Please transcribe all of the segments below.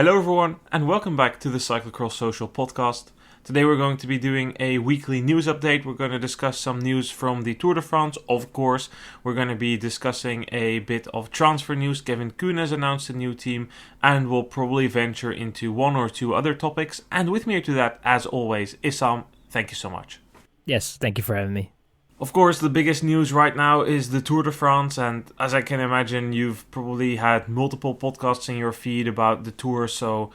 Hello everyone and welcome back to the Cyclocross Social Podcast. Today we're going to be doing a weekly news update. We're going to discuss some news from the Tour de France, of course. We're going to be discussing a bit of transfer news. Kevin Kuhn has announced a new team and we'll probably venture into one or two other topics. And with me to that, as always, Issam, thank you so much. Yes, thank you for having me. Of course, the biggest news right now is the Tour de France, and as I can imagine, you've probably had multiple podcasts in your feed about the Tour, so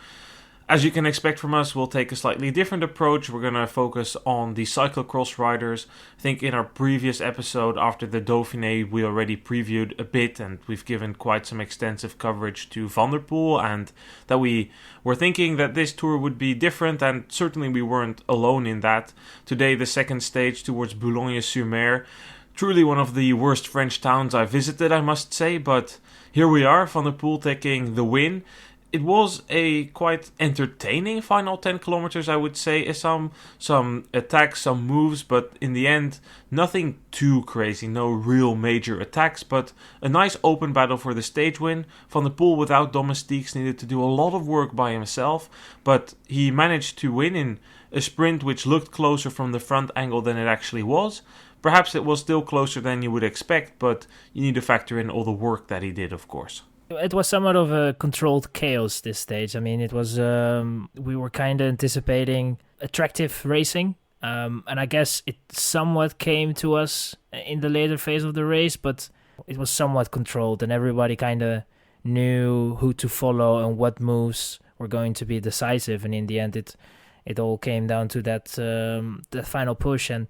as you can expect from us, we'll take a slightly different approach. We're going to focus on the cyclocross riders. I think in our previous episode after the Dauphiné, we already previewed a bit and we've given quite some extensive coverage to Van der Poel, and that we were thinking that this tour would be different, and certainly we weren't alone in that. Today, the second stage towards Boulogne-sur-Mer. Truly one of the worst French towns I visited, I must say, but here we are, Van der Poel taking the win. It was a quite entertaining final 10 kilometers, I would say. Some attacks, some moves, but in the end, nothing too crazy. No real major attacks, but a nice open battle for the stage win. Van der Poel, without domestiques, needed to do a lot of work by himself, but he managed to win in a sprint which looked closer from the front angle than it actually was. Perhaps it was still closer than you would expect, but you need to factor in all the work that he did, of course. It was somewhat of a controlled chaos this stage. I mean, it was we were kind of anticipating attractive racing, and I guess it somewhat came to us in the later phase of the race, but it was somewhat controlled, and everybody kind of knew who to follow and what moves were going to be decisive. And in the end, it all came down to that the final push and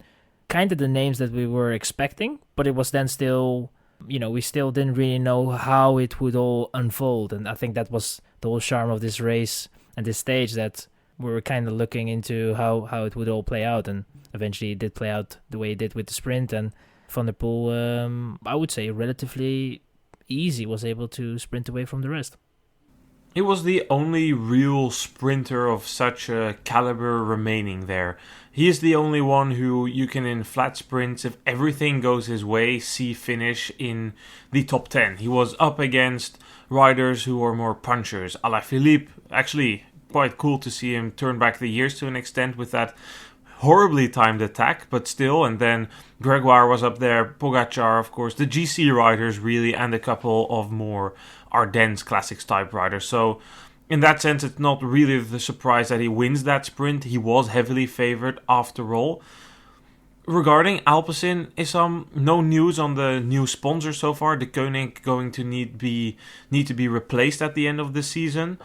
kind of the names that we were expecting, but it was then still. We still didn't really know how it would all unfold. And I think that was the whole charm of this race and this stage, that we were kind of looking into how it would all play out. And eventually it did play out the way it did with the sprint. And Van der Poel, I would say relatively easy, was able to sprint away from the rest. It was the only real sprinter of such a caliber remaining there. He is the only one who you can, in flat sprints, if everything goes his way, see finish in the top 10. He was up against riders who are more punchers. Alaphilippe, actually quite cool to see him turn back the years to an extent with that horribly timed attack, but still. And then Gregoire was up there, Pogacar, of course, the GC riders really, and a couple of more Ardennes Classics type riders. So in that sense, it's not really the surprise that he wins that sprint. He was heavily favored after all. Regarding Alpecin, Issam, no news on the new sponsor so far. The Koenig going to need to be replaced at the end of the season.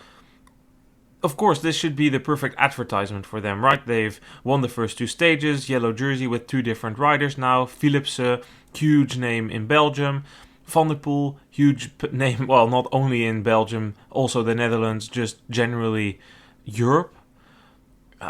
Of course, this should be the perfect advertisement for them, right? They've won the first two stages, yellow jersey with two different riders now. Philipsen, huge name in Belgium. Van der Poel, huge name, well, not only in Belgium, also the Netherlands, just generally Europe.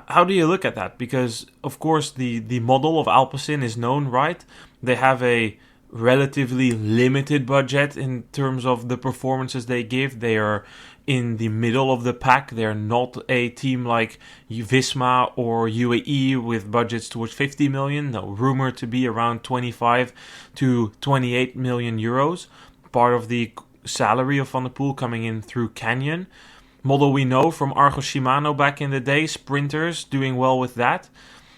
How do you look at that? Because, of course, the model of Alpecin is known, right? They have a relatively limited budget in terms of the performances they give. They are in the middle of the pack. They're not a team like Visma or UAE with budgets towards 50 million. No, rumored to be around 25 to 28 million euros. Part of the salary of Van der Poel coming in through Canyon. Model we know from Argo Shimano back in the day, sprinters doing well with that.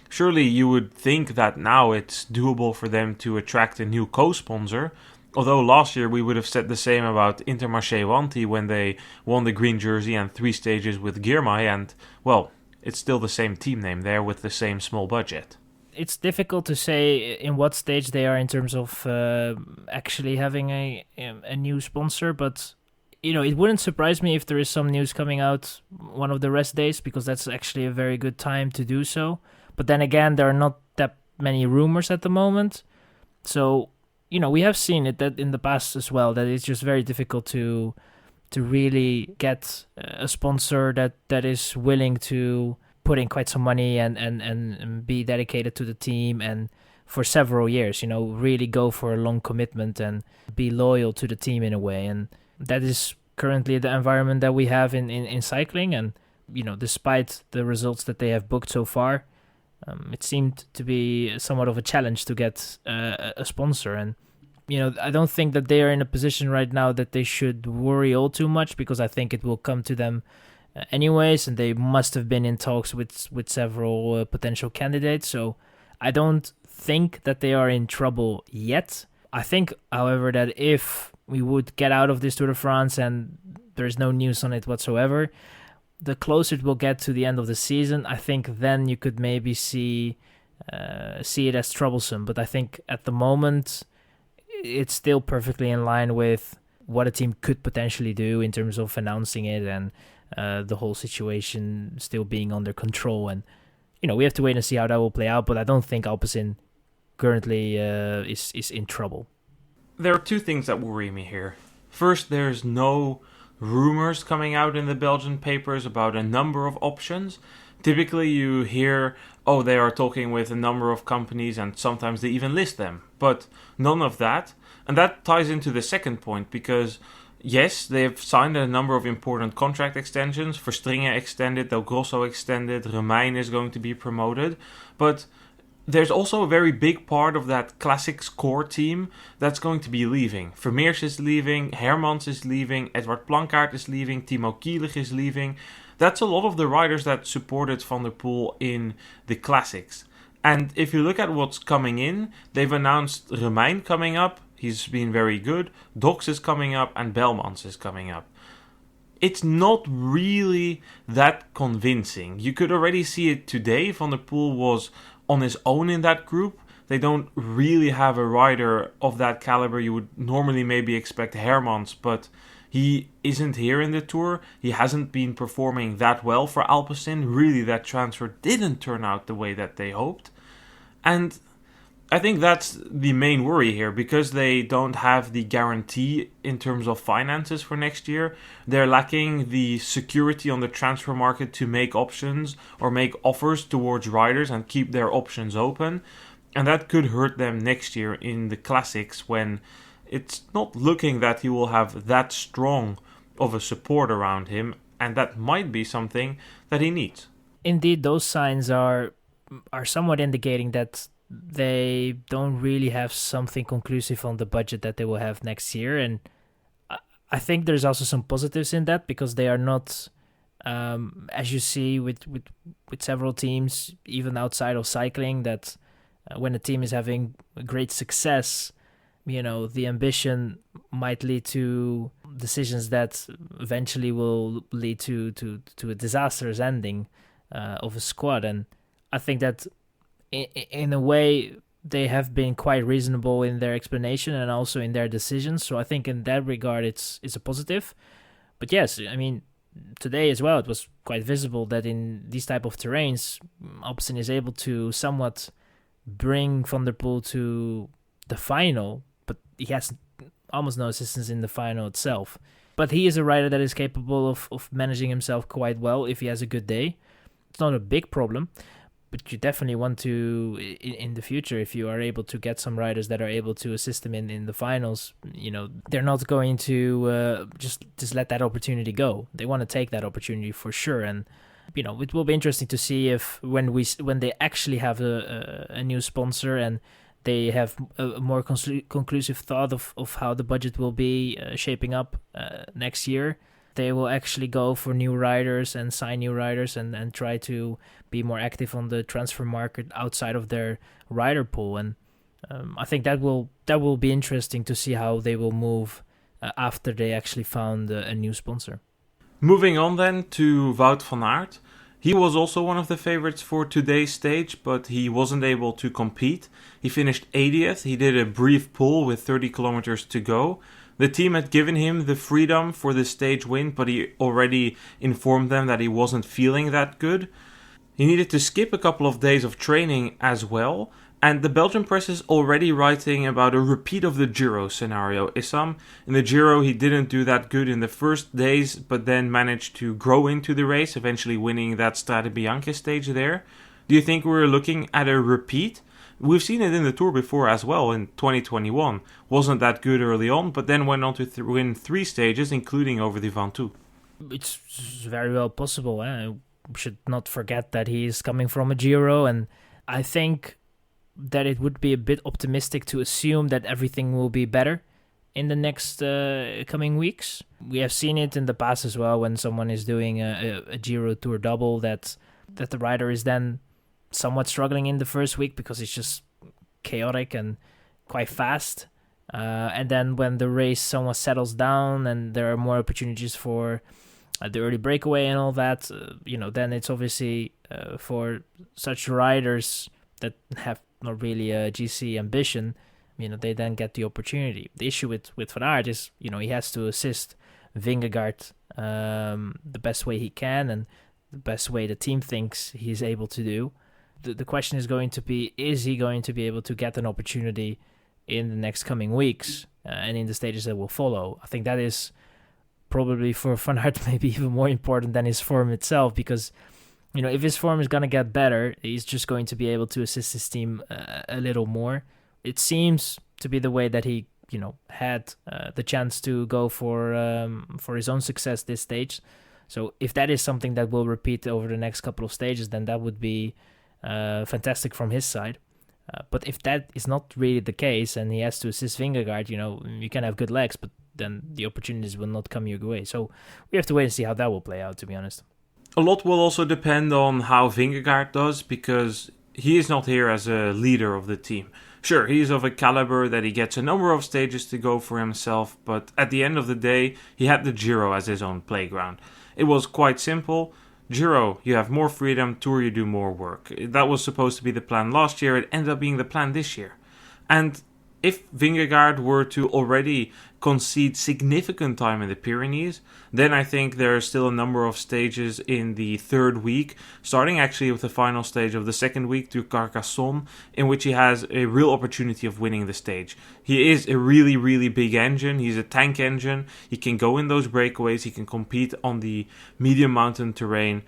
Surely you would think that now it's doable for them to attract a new co-sponsor. Although last year we would have said the same about Intermarché Wanty when they won the green jersey and 3 stages with Girmay, and, well, it's still the same team name there with the same small budget. It's difficult to say in what stage they are in terms of actually having a new sponsor, but it wouldn't surprise me if there is some news coming out one of the rest days, because that's actually a very good time to do so. But then again, there are not that many rumors at the moment. So, we have seen it that in the past as well, that it's just very difficult to really get a sponsor that is willing to put in quite some money and be dedicated to the team and for several years, really go for a long commitment and be loyal to the team in a way. And that is currently the environment that we have in cycling. And, despite the results that they have booked so far, it seemed to be somewhat of a challenge to get a sponsor. And, I don't think that they are in a position right now that they should worry all too much, because I think it will come to them anyways, and they must have been in talks with several potential candidates. So I don't think that they are in trouble yet. I think, however, that if we would get out of this Tour de France and there's no news on it whatsoever, the closer it will get to the end of the season, I think then you could maybe see it as troublesome. But I think at the moment, it's still perfectly in line with what a team could potentially do in terms of announcing it and the whole situation still being under control. And, we have to wait and see how that will play out, but I don't think Alpecin currently is in trouble. There are two things that worry me here. First, there's no rumors coming out in the Belgian papers about a number of options. Typically you hear, they are talking with a number of companies, and sometimes they even list them, but none of that. And that ties into the second point, because yes, they've signed a number of important contract extensions. Verstringen extended, Del Grosso extended, Romein is going to be promoted, but there's also a very big part of that Classics core team that's going to be leaving. Vermeers is leaving, Hermans is leaving, Edward Plankaart is leaving, Timo Kielig is leaving. That's a lot of the riders that supported Van der Poel in the Classics. And if you look at what's coming in, they've announced Romein coming up. He's been very good. Dox is coming up and Belmans is coming up. It's not really that convincing. You could already see it today. Van der Poel was on his own in that group. They don't really have a rider of that caliber. You would normally maybe expect Hermans, but he isn't here in the Tour. He hasn't been performing that well for Alpecin. Really, that transfer didn't turn out the way that they hoped. And I think that's the main worry here, because they don't have the guarantee in terms of finances for next year. They're lacking the security on the transfer market to make options or make offers towards riders and keep their options open. And that could hurt them next year in the Classics, when it's not looking that he will have that strong of a support around him, and that might be something that he needs. Indeed, those signs are somewhat indicating that they don't really have something conclusive on the budget that they will have next year. And I think there's also some positives in that, because they are not, as you see with several teams, even outside of cycling, that when a team is having great success, the ambition might lead to decisions that eventually will lead to a disastrous ending of a squad. And I think that in a way, they have been quite reasonable in their explanation and also in their decisions. So I think in that regard, it's a positive. But yes, I mean, today as well, it was quite visible that in these type of terrains, Alpecin is able to somewhat bring Van der Poel to the final, but he has almost no assistance in the final itself. But he is a rider that is capable of managing himself quite well if he has a good day. It's not a big problem. But you definitely want to, in the future, if you are able to get some riders that are able to assist them in the finals, they're not going to just let that opportunity go. They want to take that opportunity for sure. And, it will be interesting to see if when they actually have a new sponsor and they have a more conclusive thought of how the budget will be shaping up next year, they will actually go for new riders and sign new riders and try to be more active on the transfer market outside of their rider pool. And I think that will be interesting to see how they will move after they actually found a new sponsor. Moving on then to Wout van Aert. He was also one of the favorites for today's stage, but he wasn't able to compete. He finished 80th. He did a brief pull with 30 kilometers to go. The team had given him the freedom for the stage win, but he already informed them that he wasn't feeling that good. He needed to skip a couple of days of training as well, and the Belgian press is already writing about a repeat of the Giro scenario. Issam, in the Giro, he didn't do that good in the first days, but then managed to grow into the race, eventually winning that Strade Bianche stage there. Do you think we're looking at a repeat? We've seen it in the Tour before as well in 2021. Wasn't that good early on, but then went on to win 3 stages, including over the Ventoux. It's very well possible. We should not forget that he is coming from a Giro, and I think that it would be a bit optimistic to assume that everything will be better in the next coming weeks. We have seen it in the past as well when someone is doing a Giro Tour double that the rider is then somewhat struggling in the first week because it's just chaotic and quite fast. And then when the race somewhat settles down and there are more opportunities for the early breakaway and all that, then it's obviously for such riders that have not really a GC ambition, they then get the opportunity. The issue with Van Aert is, he has to assist Vingegaard the best way he can and the best way the team thinks he's able to do. The question is going to be, is he going to be able to get an opportunity in the next coming weeks and in the stages that will follow? I think that is probably for Van Aert maybe even more important than his form itself, because if his form is going to get better, he's just going to be able to assist his team a little more. It seems to be the way that he had the chance to go for his own success this stage. So if that is something that will repeat over the next couple of stages, then that would be fantastic from his side. But if that is not really the case and he has to assist Vingegaard, you can have good legs, but then the opportunities will not come your way. So we have to wait and see how that will play out, to be honest. A lot will also depend on how Vingegaard does, because he is not here as a leader of the team. Sure, he is of a caliber that he gets a number of stages to go for himself, but at the end of the day, he had the Giro as his own playground. It was quite simple. Giro, you have more freedom. Tour, you do more work. That was supposed to be the plan last year. It ended up being the plan this year. And if Vingegaard were to already concede significant time in the Pyrenees, then I think there are still a number of stages in the third week, starting actually with the final stage of the second week to Carcassonne, in which he has a real opportunity of winning the stage. He is a really, really big engine. He's a tank engine. He can go in those breakaways. He can compete on the medium mountain terrain.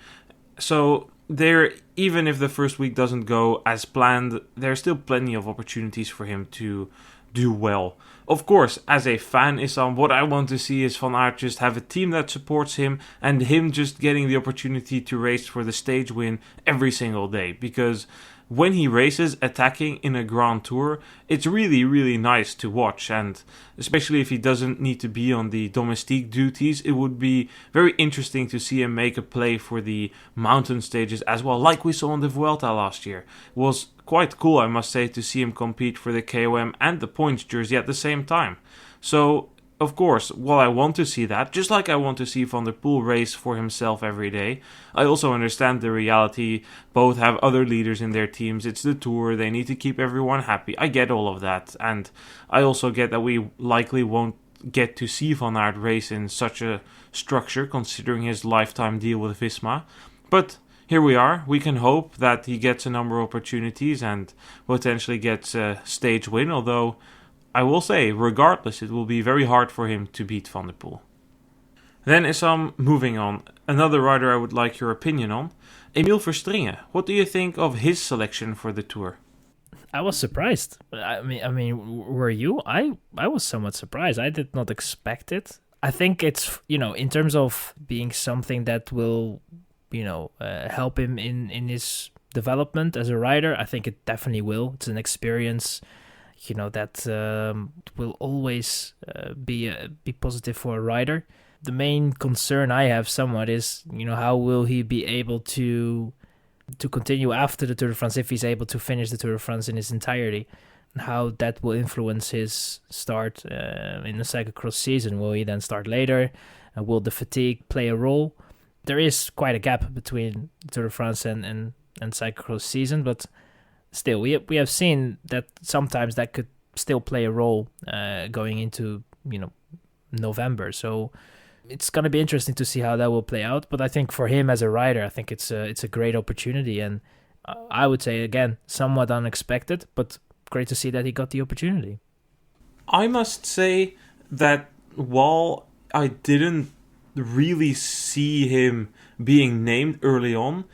So there, even if the first week doesn't go as planned, there's still plenty of opportunities for him to do well. Of course, as a fan, Issam, what I want to see is Van Aert just have a team that supports him and him just getting the opportunity to race for the stage win every single day. Because when he races attacking in a Grand Tour, it's really, really nice to watch. And especially if he doesn't need to be on the domestique duties, it would be very interesting to see him make a play for the mountain stages as well, like we saw on the Vuelta last year. It was quite cool, I must say, to see him compete for the KOM and the points jersey at the same time. So, of course, while I want to see that, just like I want to see Van der Poel race for himself every day, I also understand the reality. Both have other leaders in their teams. It's the Tour. They need to keep everyone happy. I get all of that. And I also get that we likely won't get to see Van Aert race in such a structure, considering his lifetime deal with Visma. But here we are. We can hope that he gets a number of opportunities and potentially gets a stage win, although I will say, regardless, it will be very hard for him to beat Van der Poel. Then, Issam, moving on. Another rider I would like your opinion on. Emil Verstringen. What do you think of his selection for the Tour? I was surprised. I mean, were you? I was somewhat surprised. I did not expect it. I think it's, in terms of being something that will, help him in his development as a rider, I think it definitely will. It's an experience that will always be positive for a rider. The main concern I have somewhat is, how will he be able to continue after the Tour de France if he's able to finish the Tour de France in its entirety, and how that will influence his start in the cyclocross season. Will he then start later? Will the fatigue play a role? There is quite a gap between the Tour de France and cyclocross season, but still, we have seen that sometimes that could still play a role going into November. So it's going to be interesting to see how that will play out. But I think for him as a rider, I think it's a great opportunity, and I would say again somewhat unexpected, but great to see that he got the opportunity. I must say that while I didn't really see him being named early on,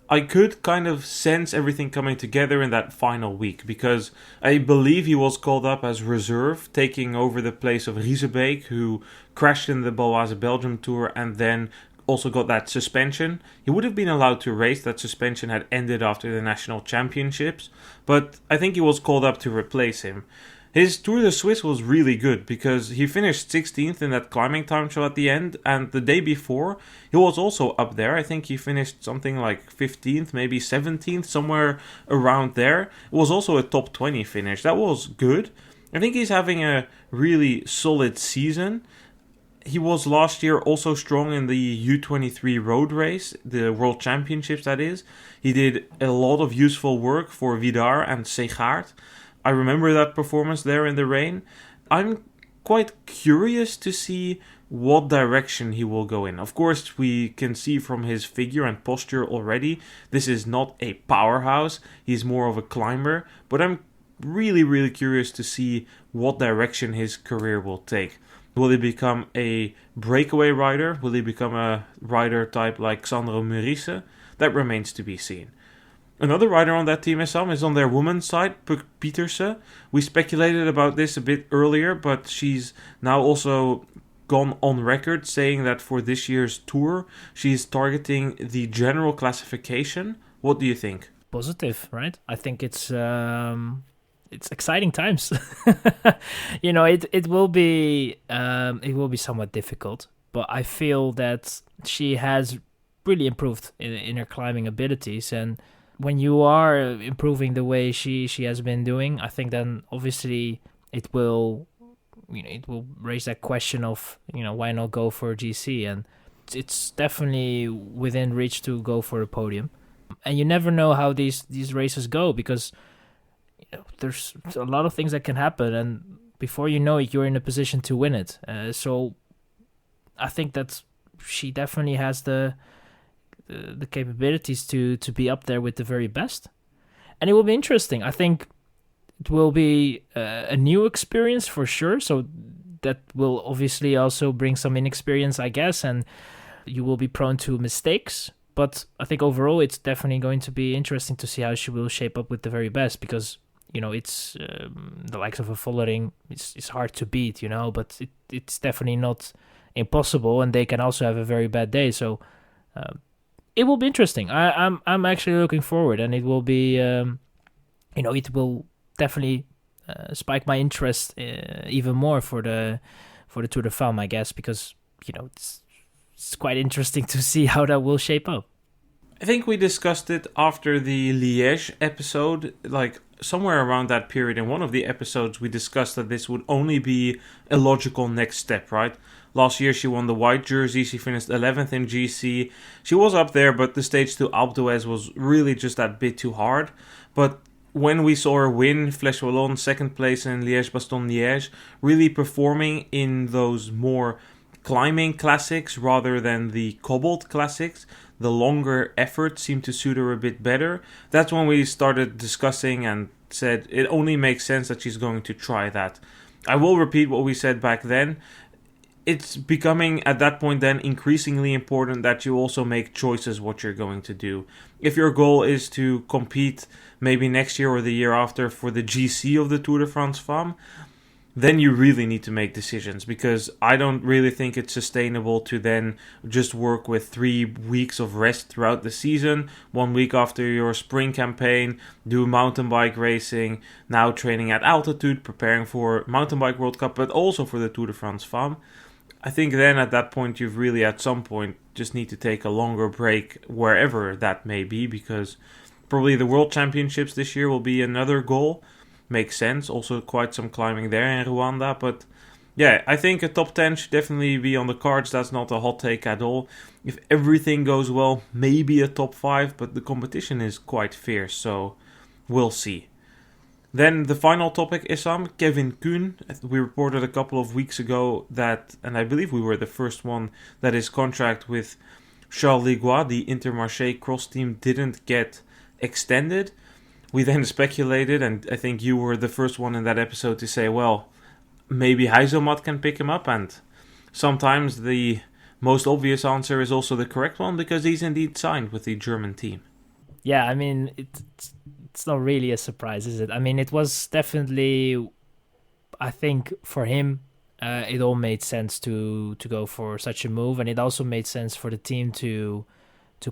I could kind of sense everything coming together in that final week, because I believe he was called up as reserve, taking over the place of Riesebeek, who crashed in the Baloise Belgium Tour and then also got that suspension. He would have been allowed to race. That suspension had ended after the national championships, but I think he was called up to replace him. His Tour de Suisse was really good because he finished 16th in that climbing time trial at the end, and the day before he was also up there. I think he finished something like 15th, maybe 17th, somewhere around there. It was also a top 20 finish. That was good. I think he's having a really solid season. He was last year also strong in the U23 road race, the World Championships that is. He did a lot of useful work for Vidar and Segaert. I remember that performance there in the rain. I'm quite curious to see what direction he will go in. Of course, we can see from his figure and posture already, this is not a powerhouse. He's more of a climber. But I'm really, really curious to see what direction his career will take. Will he become a breakaway rider? Will he become a rider type like Sandro Murice? That remains to be seen. Another rider on that team, Issam, is on their women's side, Puck Pieterse. We speculated about this a bit earlier, but she's now also gone on record saying that for this year's tour, she's targeting the general classification. What do you think? Positive, right? I think it's exciting times. It will be somewhat difficult, but I feel that she has really improved in her climbing abilities, and when you are improving the way she has been doing, I think then obviously it will raise that question of why not go for a GC, and it's definitely within reach to go for a podium. And you never know how these races go, because there's a lot of things that can happen, and before you know it, you're in a position to win it. So I think that she definitely has the capabilities to be up there with the very best. And it will be interesting. I think it will be a new experience for sure. So that will obviously also bring some inexperience, I guess, and you will be prone to mistakes. But I think overall it's definitely going to be interesting to see how she will shape up with the very best, because it's the likes of a Vollering. It's hard to beat, but it's definitely not impossible, and they can also have a very bad day. So it will be interesting. I'm actually looking forward, and it will be it will definitely spike my interest even more for the Tour de Femme, I guess, because it's quite interesting to see how that will shape up. I think we discussed it after the Liège episode, like somewhere around that period. In one of the episodes, we discussed that this would only be a logical next step, right? Last year, she won the white jersey. She finished 11th in GC. She was up there, but the stage to Alpe d'Huez was really just that bit too hard. But when we saw her win Flèche Wallonne, second place in Liège-Bastogne-Liège, really performing in those more climbing classics rather than the cobbled classics, the longer effort seemed to suit her a bit better. That's when we started discussing and said it only makes sense that she's going to try that. I will repeat what we said back then. It's becoming, at that point then, increasingly important that you also make choices what you're going to do. If your goal is to compete maybe next year or the year after for the GC of the Tour de France Femmes, then you really need to make decisions, because I don't really think it's sustainable to then just work with 3 weeks of rest throughout the season, 1 week after your spring campaign, do mountain bike racing, now training at altitude, preparing for Mountain Bike World Cup, but also for the Tour de France Femmes. I think then at that point you've really at some point just need to take a longer break wherever that may be, because probably the World Championships this year will be another goal. Makes sense. Also quite some climbing there in Rwanda. But yeah, I think a top 10 should definitely be on the cards. That's not a hot take at all. If everything goes well, maybe a top 5. But the competition is quite fierce. So we'll see. Then the final topic, Issam, Kevin Kuhn. We reported a couple of weeks ago that, and I believe we were the first one, that his contract with Charles Ligois, the Intermarché cross team, didn't get extended. We then speculated, and I think you were the first one in that episode to say, well, maybe Heizomat can pick him up, and sometimes the most obvious answer is also the correct one, because he's indeed signed with the German team. Yeah, I mean, it's not really a surprise, is it? I mean, it was definitely, I think, for him, it all made sense to go for such a move, and it also made sense for the team to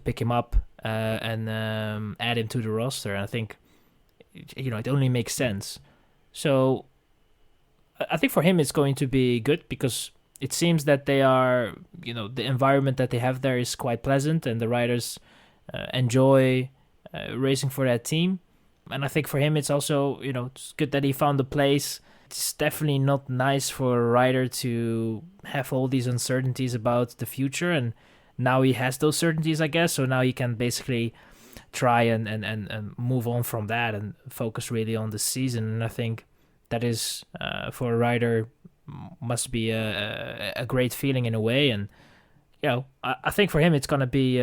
pick him up and add him to the roster. And I think, it only makes sense. So I think for him it's going to be good because it seems that they are, the environment that they have there is quite pleasant, and the riders enjoy racing for that team. And I think for him it's also, it's good that he found a place. It's definitely not nice for a rider to have all these uncertainties about the future, and now he has those certainties, I guess, so now he can basically try and move on from that and focus really on the season. And I think that is, for a rider, must be a great feeling in a way. And I think for him it's going to be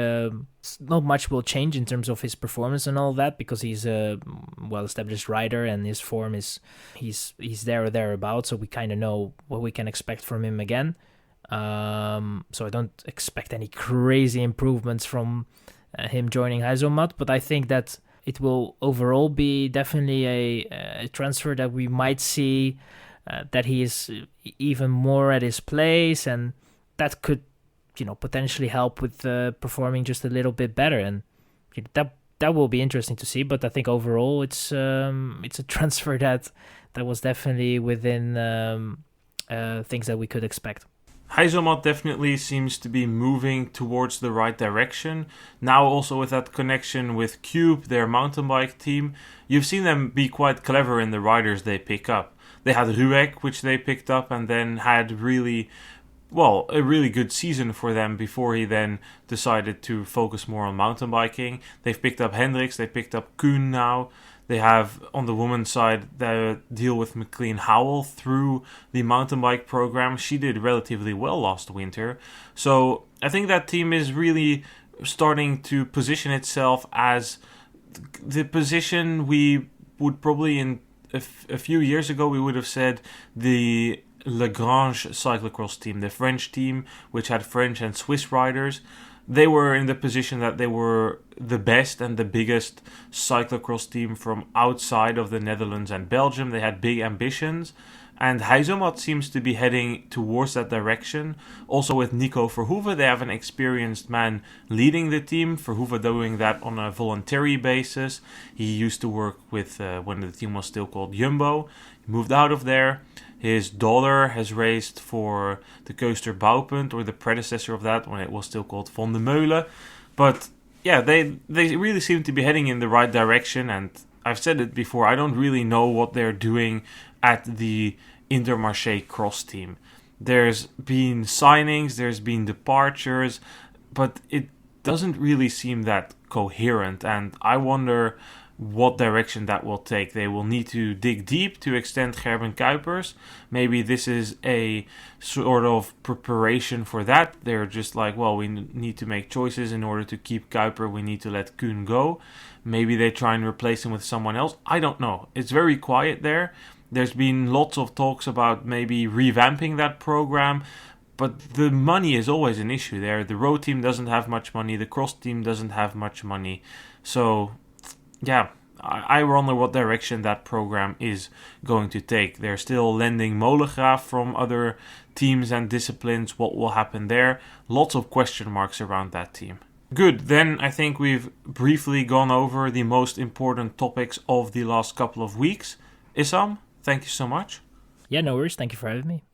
not much will change in terms of his performance and all that, because he's a well-established rider and his form is he's there or thereabouts, so we kind of know what we can expect from him again. So I don't expect any crazy improvements from him joining Heizomat, but I think that it will overall be definitely a transfer that we might see, that he is even more at his place, and that could potentially help with performing just a little bit better, and that will be interesting to see. But I think overall it's a transfer that was definitely within things that we could expect. Heizomat definitely seems to be moving towards the right direction. Now also with that connection with Cube, their mountain bike team, you've seen them be quite clever in the riders they pick up. They had Ruek, which they picked up, and then had a really good season for them before he then decided to focus more on mountain biking. They've picked up Hendricks, they picked up Kuhn now. They have, on the women's side, the deal with McLean Howell through the mountain bike program. She did relatively well last winter. So I think that team is really starting to position itself as the position we would probably, in a few years ago, we would have said the Lagrange cyclocross team, the French team, which had French and Swiss riders. They were in the position that they were the best and the biggest cyclocross team from outside of the Netherlands and Belgium. They had big ambitions, and Heizomat seems to be heading towards that direction. Also with Nico Verhoeven, they have an experienced man leading the team. Verhoeven doing that on a voluntary basis. He used to work with, when the team was still called Jumbo. He moved out of there. His daughter has raced for the Coaster Bouwpunt, or the predecessor of that, when it was still called Van de Meulen. But yeah, they really seem to be heading in the right direction, and I've said it before, I don't really know what they're doing at the Intermarché cross team. There's been signings, there's been departures, but it doesn't really seem that coherent, and I wonder what direction that will take. They will need to dig deep to extend Gerben Kuipers. Maybe this is a sort of preparation for that. They're just like, well, we need to make choices in order to keep Kuiper. We need to let Kuhn go. Maybe they try and replace him with someone else. I don't know. It's very quiet there. There's been lots of talks about maybe revamping that program, but the money is always an issue there. The road team doesn't have much money. The cross team doesn't have much money. So yeah, I wonder what direction that program is going to take. They're still lending Molengraaf from other teams and disciplines. What will happen there? Lots of question marks around that team. Good, then I think we've briefly gone over the most important topics of the last couple of weeks. Issam, thank you so much. Yeah, no worries. Thank you for having me.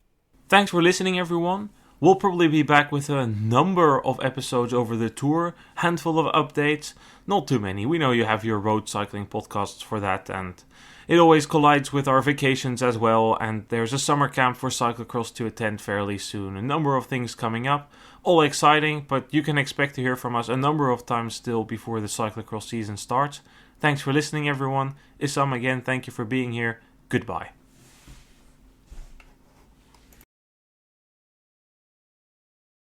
Thanks for listening, everyone. We'll probably be back with a number of episodes over the tour, handful of updates, not too many. We know you have your road cycling podcasts for that, and it always collides with our vacations as well, and there's a summer camp for cyclocross to attend fairly soon. A number of things coming up, all exciting, but you can expect to hear from us a number of times still before the cyclocross season starts. Thanks for listening, everyone. Issam, again, thank you for being here. Goodbye.